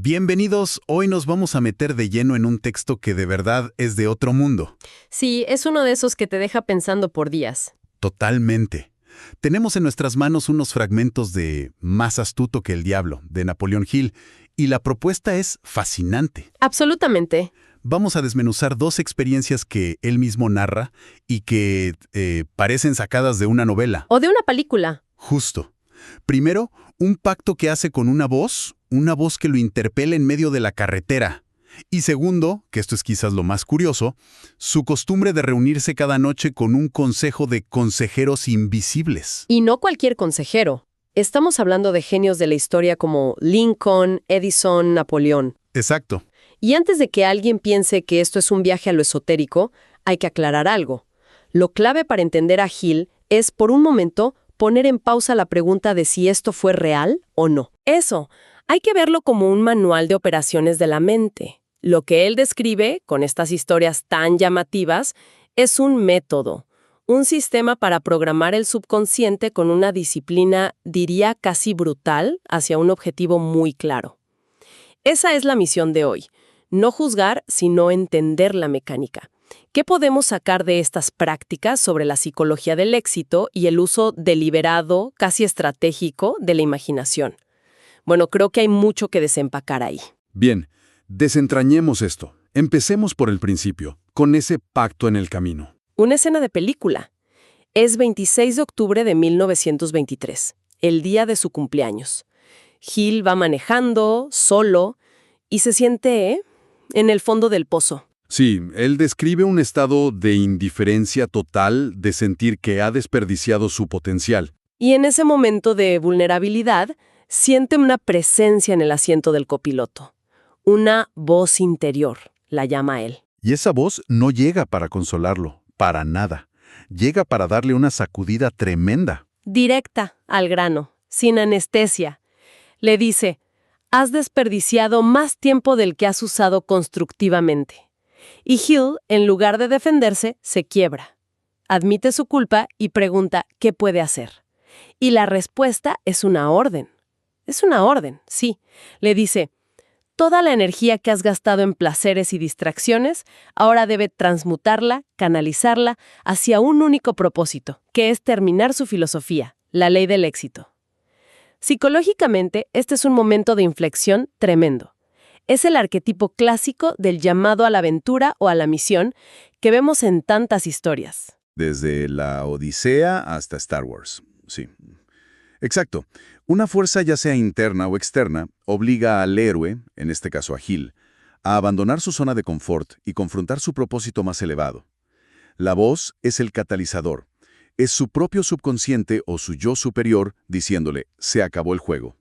Bienvenidos, hoy nos vamos a meter de lleno en un texto que de verdad es de otro mundo. Sí, es uno de esos que te deja pensando por días. Totalmente. Tenemos en nuestras manos unos fragmentos de Más astuto que el diablo, de Napoleón Hill, y la propuesta es fascinante. Absolutamente. Vamos a desmenuzar dos experiencias que él mismo narra y que parecen sacadas de una novela. O de una película. Justo. Primero, un pacto que hace con una voz que lo interpela en medio de la carretera. Y segundo, que esto es quizás lo más curioso, su costumbre de reunirse cada noche con un consejo de consejeros invisibles. Y no cualquier consejero. Estamos hablando de genios de la historia como Lincoln, Edison, Napoleón. Exacto. Y antes de que alguien piense que esto es un viaje a lo esotérico, hay que aclarar algo. Lo clave para entender a Hill es, por un momento, poner en pausa la pregunta de si esto fue real o no. Eso, hay que verlo como un manual de operaciones de la mente. Lo que él describe, con estas historias tan llamativas, es un método, un sistema para programar el subconsciente con una disciplina, diría, casi brutal, hacia un objetivo muy claro. Esa es la misión de hoy. No juzgar, sino entender la mecánica. ¿Qué podemos sacar de estas prácticas sobre la psicología del éxito y el uso deliberado, casi estratégico, de la imaginación? Bueno, creo que hay mucho que desempacar ahí. Bien, desentrañemos esto. Empecemos por el principio, con ese pacto en el camino. Una escena de película. Es 26 de octubre de 1923, el día de su cumpleaños. Hill va manejando, solo, y se siente, en el fondo del pozo. Sí, él describe un estado de indiferencia total, de sentir que ha desperdiciado su potencial. Y en ese momento de vulnerabilidad, siente una presencia en el asiento del copiloto. Una voz interior, la llama él. Y esa voz no llega para consolarlo, para nada. Llega para darle una sacudida tremenda. Directa, al grano, sin anestesia. Le dice, has desperdiciado más tiempo del que has usado constructivamente. Y Hill, en lugar de defenderse, se quiebra. Admite su culpa y pregunta qué puede hacer. Y la respuesta es una orden. Es una orden, sí. Le dice, toda la energía que has gastado en placeres y distracciones, ahora debe transmutarla, canalizarla hacia un único propósito, que es terminar su filosofía, la ley del éxito. Psicológicamente, este es un momento de inflexión tremendo. Es el arquetipo clásico del llamado a la aventura o a la misión que vemos en tantas historias. Desde la Odisea hasta Star Wars, sí. Exacto. Una fuerza, ya sea interna o externa, obliga al héroe, en este caso a Hill, a abandonar su zona de confort y confrontar su propósito más elevado. La voz es el catalizador. Es su propio subconsciente o su yo superior diciéndole, se acabó el juego.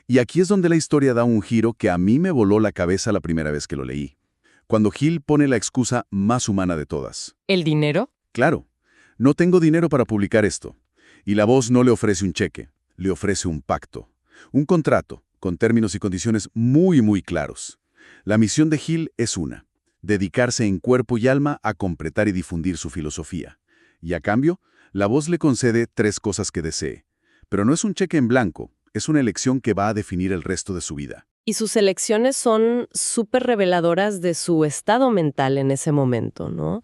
Y aquí es donde la historia da un giro que a mí me voló la cabeza la primera vez que lo leí. Cuando Hill pone la excusa más humana de todas. ¿El dinero? Claro, no tengo dinero para publicar esto. Y la voz no le ofrece un cheque, le ofrece un pacto. Un contrato, con términos y condiciones muy, muy claros. La misión de Hill es una: dedicarse en cuerpo y alma a completar y difundir su filosofía. Y a cambio, la voz le concede 3 cosas que desee. Pero no es un cheque en blanco, es una elección que va a definir el resto de su vida. Y sus elecciones son súper reveladoras de su estado mental en ese momento, ¿no?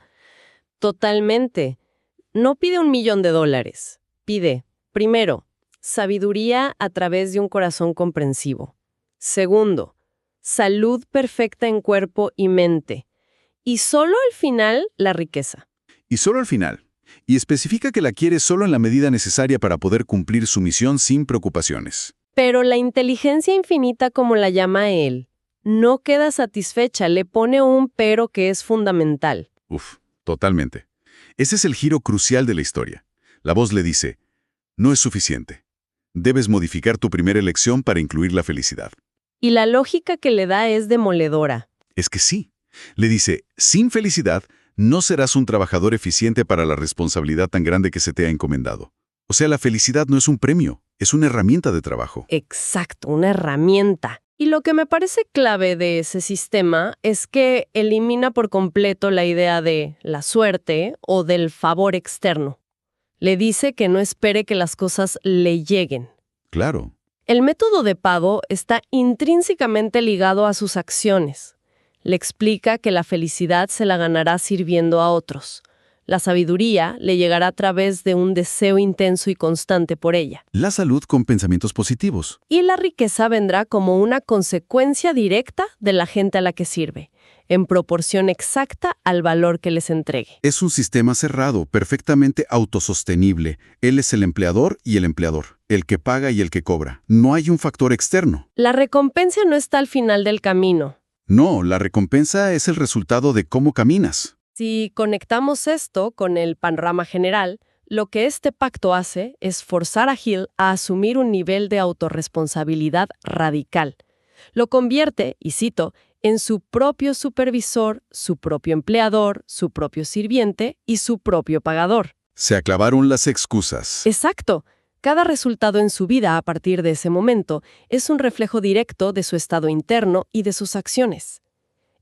Totalmente. No pide $1.000.000. Pide, primero, sabiduría a través de un corazón comprensivo. Segundo, salud perfecta en cuerpo y mente. Y solo al final, la riqueza. Y solo al final. Y especifica que la quiere solo en la medida necesaria para poder cumplir su misión sin preocupaciones. Pero la inteligencia infinita, como la llama él, no queda satisfecha, le pone un pero que es fundamental. Totalmente. Ese es el giro crucial de la historia. La voz le dice, no es suficiente. Debes modificar tu primera elección para incluir la felicidad. Y la lógica que le da es demoledora. Es que sí. Le dice, sin felicidad, no serás un trabajador eficiente para la responsabilidad tan grande que se te ha encomendado. O sea, la felicidad no es un premio, es una herramienta de trabajo. Exacto, una herramienta. Y lo que me parece clave de ese sistema es que elimina por completo la idea de la suerte o del favor externo. Le dice que no espere que las cosas le lleguen. Claro. El método de pago está intrínsecamente ligado a sus acciones. Le explica que la felicidad se la ganará sirviendo a otros. La sabiduría le llegará a través de un deseo intenso y constante por ella. La salud con pensamientos positivos. Y la riqueza vendrá como una consecuencia directa de la gente a la que sirve, en proporción exacta al valor que les entregue. Es un sistema cerrado, perfectamente autosostenible. Él es el empleador y el empleador, el que paga y el que cobra. No hay un factor externo. La recompensa no está al final del camino. No, la recompensa es el resultado de cómo caminas. Si conectamos esto con el panorama general, lo que este pacto hace es forzar a Hill a asumir un nivel de autorresponsabilidad radical. Lo convierte, y cito, en su propio supervisor, su propio empleador, su propio sirviente y su propio pagador. Se aclavaron las excusas. Exacto. Cada resultado en su vida a partir de ese momento es un reflejo directo de su estado interno y de sus acciones.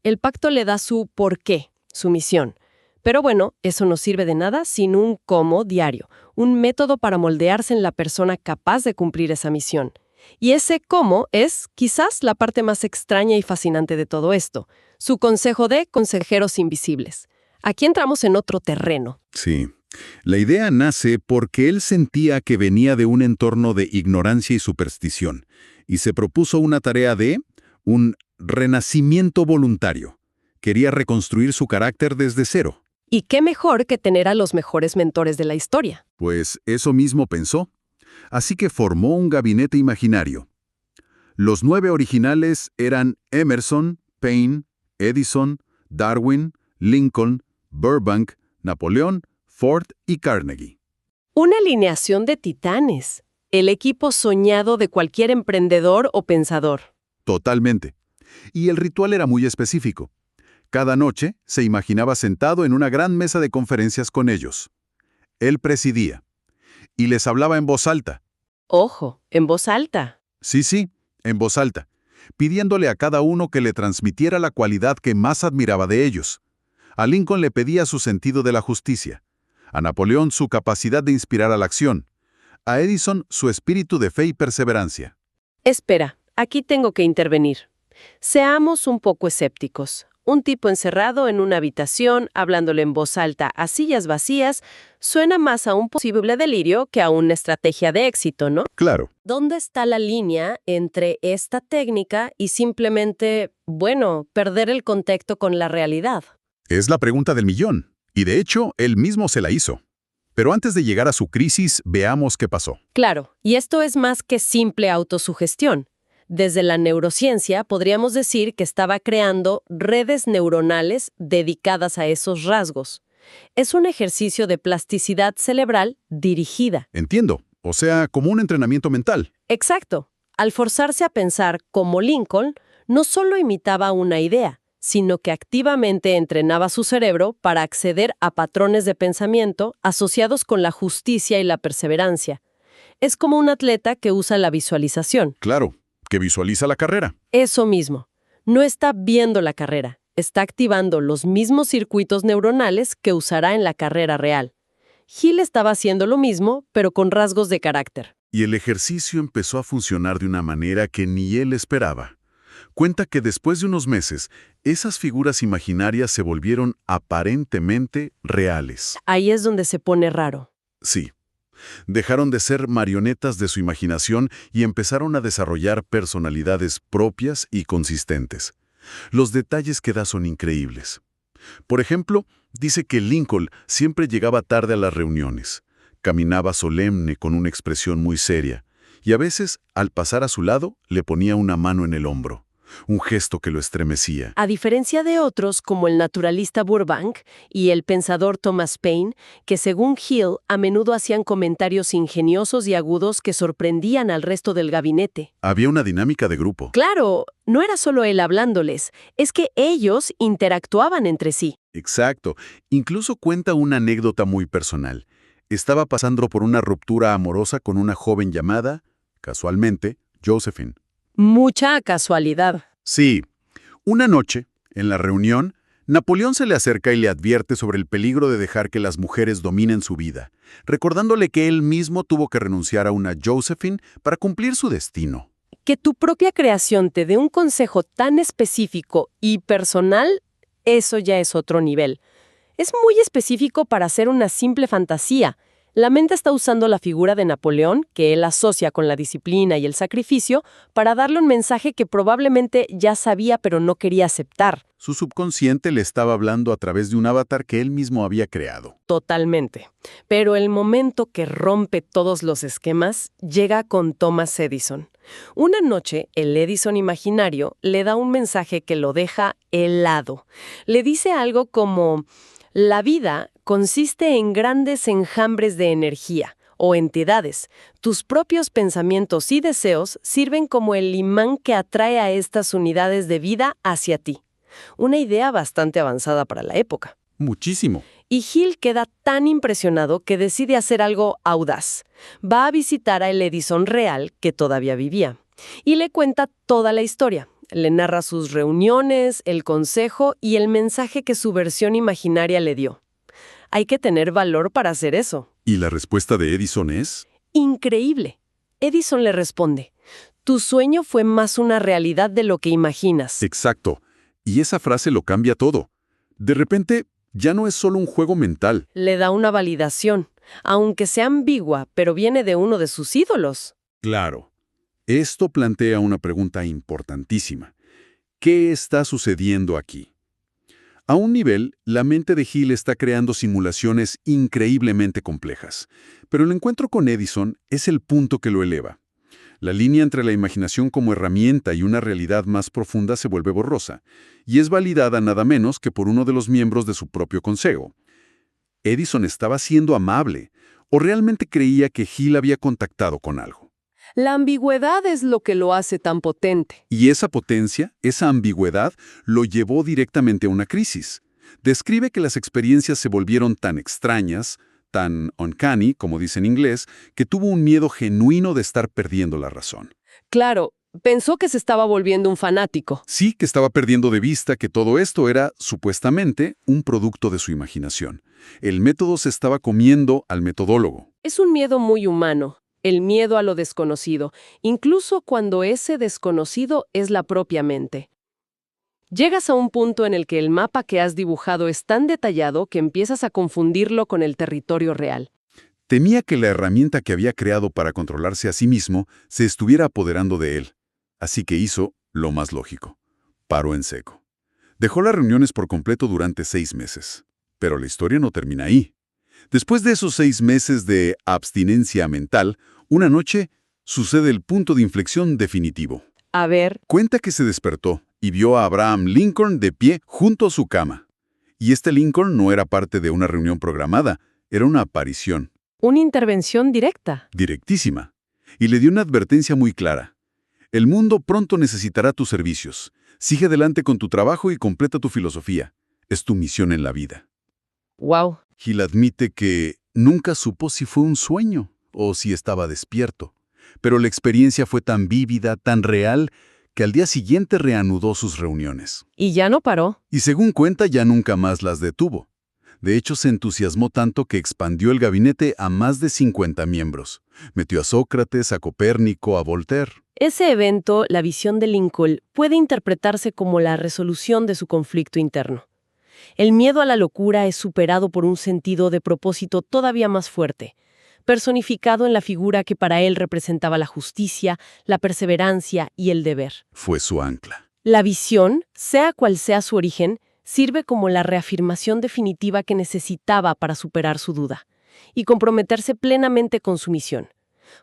El pacto le da su porqué, su misión. Pero bueno, eso no sirve de nada sin un cómo diario, un método para moldearse en la persona capaz de cumplir esa misión. Y ese cómo es, quizás, la parte más extraña y fascinante de todo esto, su consejo de consejeros invisibles. Aquí entramos en otro terreno. Sí. La idea nace porque él sentía que venía de un entorno de ignorancia y superstición, y se propuso una tarea de un renacimiento voluntario. Quería reconstruir su carácter desde cero. ¿Y qué mejor que tener a los mejores mentores de la historia? Pues eso mismo pensó. Así que formó un gabinete imaginario. Los 9 originales eran Emerson, Paine, Edison, Darwin, Lincoln, Burbank, Napoleón, Ford y Carnegie. Una alineación de titanes, el equipo soñado de cualquier emprendedor o pensador. Totalmente. Y el ritual era muy específico. Cada noche se imaginaba sentado en una gran mesa de conferencias con ellos. Él presidía. Y les hablaba en voz alta. Ojo, en voz alta. Sí, en voz alta, pidiéndole a cada uno que le transmitiera la cualidad que más admiraba de ellos. A Lincoln le pedía su sentido de la justicia. A Napoleón su capacidad de inspirar a la acción. A Edison su espíritu de fe y perseverancia. Espera, aquí tengo que intervenir. Seamos un poco escépticos. Un tipo encerrado en una habitación, hablándole en voz alta a sillas vacías, suena más a un posible delirio que a una estrategia de éxito, ¿no? Claro. ¿Dónde está la línea entre esta técnica y simplemente, perder el contacto con la realidad? Es la pregunta del millón. Y de hecho, él mismo se la hizo. Pero antes de llegar a su crisis, veamos qué pasó. Claro, y esto es más que simple autosugestión. Desde la neurociencia podríamos decir que estaba creando redes neuronales dedicadas a esos rasgos. Es un ejercicio de plasticidad cerebral dirigida. Entiendo. O sea, como un entrenamiento mental. Exacto. Al forzarse a pensar como Lincoln, no solo imitaba una idea, sino que activamente entrenaba su cerebro para acceder a patrones de pensamiento asociados con la justicia y la perseverancia. Es como un atleta que usa la visualización. Claro, que visualiza la carrera. Eso mismo. No está viendo la carrera, está activando los mismos circuitos neuronales que usará en la carrera real. Hill estaba haciendo lo mismo, pero con rasgos de carácter. Y el ejercicio empezó a funcionar de una manera que ni él esperaba. Cuenta que después de unos meses, esas figuras imaginarias se volvieron aparentemente reales. Ahí es donde se pone raro. Sí. Dejaron de ser marionetas de su imaginación y empezaron a desarrollar personalidades propias y consistentes. Los detalles que da son increíbles. Por ejemplo, dice que Lincoln siempre llegaba tarde a las reuniones. Caminaba solemne con una expresión muy seria, y a veces, al pasar a su lado, le ponía una mano en el hombro. Un gesto que lo estremecía. A diferencia de otros, como el naturalista Burbank y el pensador Thomas Paine, que según Hill a menudo hacían comentarios ingeniosos y agudos que sorprendían al resto del gabinete. Había una dinámica de grupo. Claro, no era solo él hablándoles, es que ellos interactuaban entre sí. Exacto. Incluso cuenta una anécdota muy personal. Estaba pasando por una ruptura amorosa con una joven llamada, casualmente, Josephine. Mucha casualidad. Sí. Una noche, en la reunión, Napoleón se le acerca y le advierte sobre el peligro de dejar que las mujeres dominen su vida, recordándole que él mismo tuvo que renunciar a una Josephine para cumplir su destino. Que tu propia creación te dé un consejo tan específico y personal, eso ya es otro nivel. Es muy específico para ser una simple fantasía. La mente está usando la figura de Napoleón, que él asocia con la disciplina y el sacrificio, para darle un mensaje que probablemente ya sabía pero no quería aceptar. Su subconsciente le estaba hablando a través de un avatar que él mismo había creado. Totalmente. Pero el momento que rompe todos los esquemas llega con Thomas Edison. Una noche, el Edison imaginario le da un mensaje que lo deja helado. Le dice algo como: la vida consiste en grandes enjambres de energía o entidades. Tus propios pensamientos y deseos sirven como el imán que atrae a estas unidades de vida hacia ti. Una idea bastante avanzada para la época. Muchísimo. Y Hill queda tan impresionado que decide hacer algo audaz. Va a visitar a el Edison real, que todavía vivía, y le cuenta toda la historia. Le narra sus reuniones, el consejo y el mensaje que su versión imaginaria le dio. Hay que tener valor para hacer eso. ¿Y la respuesta de Edison es? Increíble. Edison le responde: tu sueño fue más una realidad de lo que imaginas. Exacto. Y esa frase lo cambia todo. De repente, ya no es solo un juego mental. Le da una validación, aunque sea ambigua, pero viene de uno de sus ídolos. Claro. Esto plantea una pregunta importantísima. ¿Qué está sucediendo aquí? A un nivel, la mente de Hill está creando simulaciones increíblemente complejas, pero el encuentro con Edison es el punto que lo eleva. La línea entre la imaginación como herramienta y una realidad más profunda se vuelve borrosa, y es validada nada menos que por uno de los miembros de su propio consejo. ¿Edison estaba siendo amable o realmente creía que Hill había contactado con algo? La ambigüedad es lo que lo hace tan potente. Y esa potencia, esa ambigüedad, lo llevó directamente a una crisis. Describe que las experiencias se volvieron tan extrañas, tan uncanny, como dice en inglés, que tuvo un miedo genuino de estar perdiendo la razón. Claro, pensó que se estaba volviendo un fanático. Sí, que estaba perdiendo de vista que todo esto era, supuestamente, un producto de su imaginación. El método se estaba comiendo al metodólogo. Es un miedo muy humano, el miedo a lo desconocido, incluso cuando ese desconocido es la propia mente. Llegas a un punto en el que el mapa que has dibujado es tan detallado que empiezas a confundirlo con el territorio real. Temía que la herramienta que había creado para controlarse a sí mismo se estuviera apoderando de él. Así que hizo lo más lógico. Paró en seco. Dejó las reuniones por completo durante 6 meses. Pero la historia no termina ahí. Después de esos 6 meses de abstinencia mental, una noche sucede el punto de inflexión definitivo. A ver, Cuenta que se despertó y vio a Abraham Lincoln de pie junto a su cama. Y este Lincoln no era parte de una reunión programada, era una aparición, una intervención directa. directísima. Y le dio una advertencia muy clara. El mundo pronto necesitará tus servicios. Sigue adelante con tu trabajo y completa tu filosofía. Es tu misión en la vida. Wow. Hill admite que nunca supo si fue un sueño o si estaba despierto. Pero la experiencia fue tan vívida, tan real, que al día siguiente reanudó sus reuniones. Y ya no paró. Y según cuenta, ya nunca más las detuvo. De hecho, se entusiasmó tanto que expandió el gabinete a más de 50 miembros. Metió a Sócrates, a Copérnico, a Voltaire. Ese evento, la visión de Lincoln, puede interpretarse como la resolución de su conflicto interno. El miedo a la locura es superado por un sentido de propósito todavía más fuerte, personificado en la figura que para él representaba la justicia, la perseverancia y el deber. Fue su ancla. La visión, sea cual sea su origen, sirve como la reafirmación definitiva que necesitaba para superar su duda y comprometerse plenamente con su misión.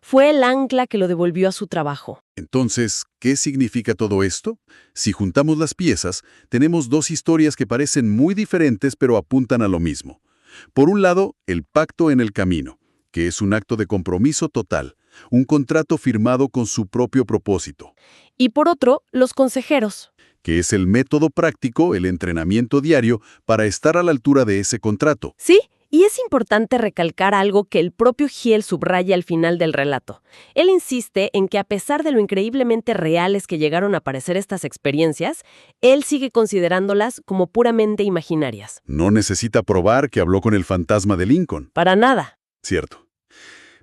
Fue el ancla que lo devolvió a su trabajo. Entonces, ¿qué significa todo esto? Si juntamos las piezas, tenemos 2 historias que parecen muy diferentes pero apuntan a lo mismo. Por un lado, el pacto en el camino, que es un acto de compromiso total, un contrato firmado con su propio propósito. Y por otro, los consejeros. Que es el método práctico, el entrenamiento diario, para estar a la altura de ese contrato. Sí, Y es importante recalcar algo que el propio Hill subraya al final del relato. Él insiste en que a pesar de lo increíblemente reales que llegaron a parecer estas experiencias, él sigue considerándolas como puramente imaginarias. No necesita probar que habló con el fantasma de Lincoln. Para nada. Cierto.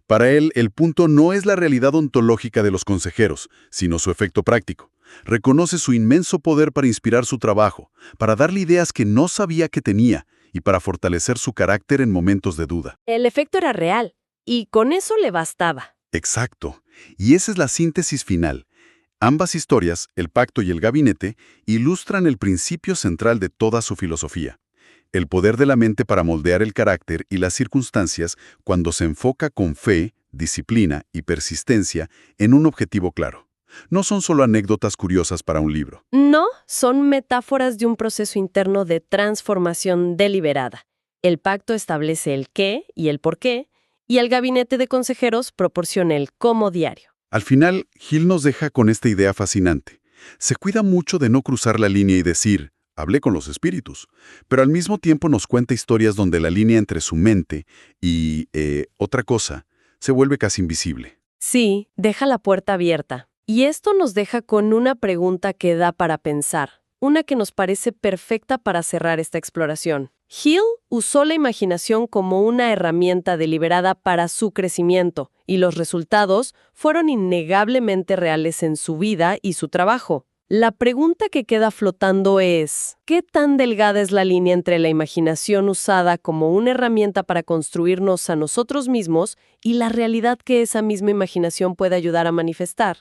Para él, el punto no es la realidad ontológica de los consejeros, sino su efecto práctico. Reconoce su inmenso poder para inspirar su trabajo, para darle ideas que no sabía que tenía y para fortalecer su carácter en momentos de duda. El efecto era real, y con eso le bastaba. Exacto. Y esa es la síntesis final. Ambas historias, El Pacto y El Gabinete, ilustran el principio central de toda su filosofía. El poder de la mente para moldear el carácter y las circunstancias cuando se enfoca con fe, disciplina y persistencia en un objetivo claro. No son solo anécdotas curiosas para un libro. No, son metáforas de un proceso interno de transformación deliberada. El pacto establece el qué y el por qué, y el gabinete de consejeros proporciona el cómo diario. Al final, Hill nos deja con esta idea fascinante. Se cuida mucho de no cruzar la línea y decir, hablé con los espíritus, pero al mismo tiempo nos cuenta historias donde la línea entre su mente y otra cosa se vuelve casi invisible. Sí, deja la puerta abierta. Y esto nos deja con una pregunta que da para pensar, una que nos parece perfecta para cerrar esta exploración. Hill usó la imaginación como una herramienta deliberada para su crecimiento, y los resultados fueron innegablemente reales en su vida y su trabajo. La pregunta que queda flotando es, ¿qué tan delgada es la línea entre la imaginación usada como una herramienta para construirnos a nosotros mismos y la realidad que esa misma imaginación puede ayudar a manifestar?